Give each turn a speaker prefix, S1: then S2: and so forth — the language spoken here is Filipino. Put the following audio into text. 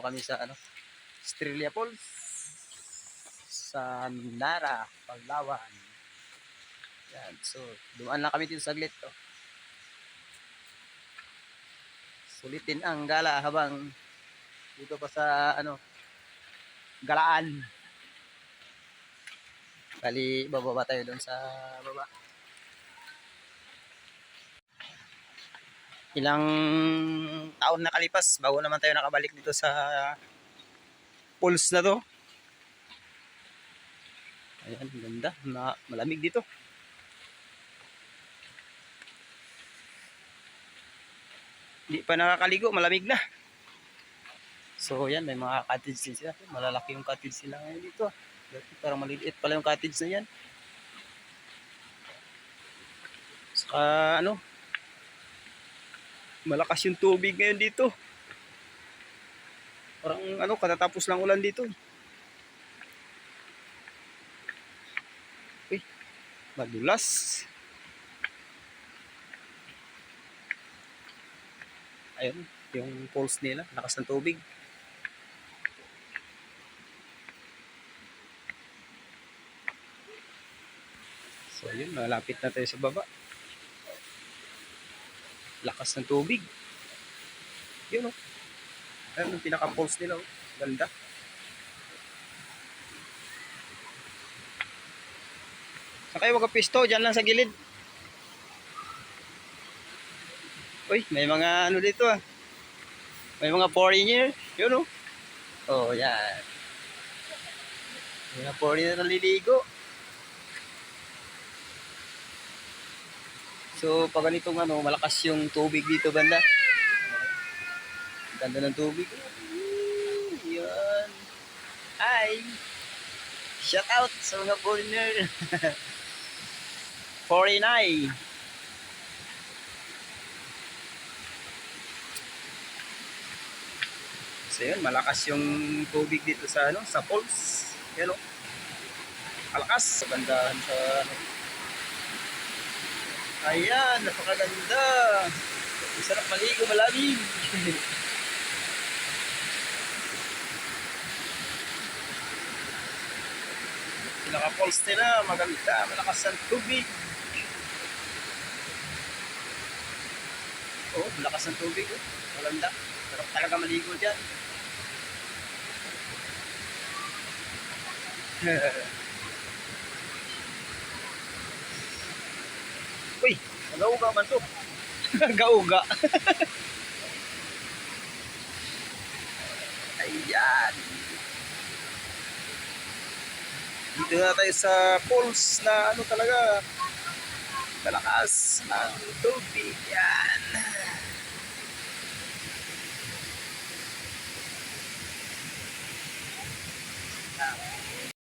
S1: kami sa Estrella Falls sa Nara, Palawan. Yan. So, dumaan lang kami dito saglit. Sulitin ang gala habang dito pa sa galaan. Bali, bababa tayo doon sa baba. Ilang taon nakalipas bago naman tayo nakabalik dito sa falls na to. Ayan, ganda. Malamig dito. Hindi pa nakakaligo, malamig na. So yan, may mga cottage din sila. Malalaki yung cottage sila ngayon dito. Parang maliliit pala yung cottage na yan. Saka malakas yung tubig ngayon dito. Parang katatapos lang ulan dito. Uy, madulas. Ayun, yung falls nila, lakas ng tubig. So yun, malapit na tayo sa baba. Lakas ng tubig. Yun ayun yung pinaka-falls nila Ganda. Saan kayo magkapisto? Diyan lang sa gilid. Uy, may mga dito May mga foreigner. Yun Oh, yan. May mga foreigner na liligo. So, pag ganitong malakas yung tubig dito banda. Ganda ng tubig. Yan. Hi! Shout out sa mga foreigner. Foreigner. So yun, malakas yung tubig dito sa sa falls. Yan malakas sa bandahan sa Ayan, napakaganda. Sarap maligo, malamig. Pinaka-falls nila, maganda, malakas ang tubig. Oh, malakas ang tubig. Maganda. Sarap talaga maligo dyan. Uy, gauga man to. Gauga. Ayan. Dito na tayo sa falls na talaga malakas ang tubig. Yan.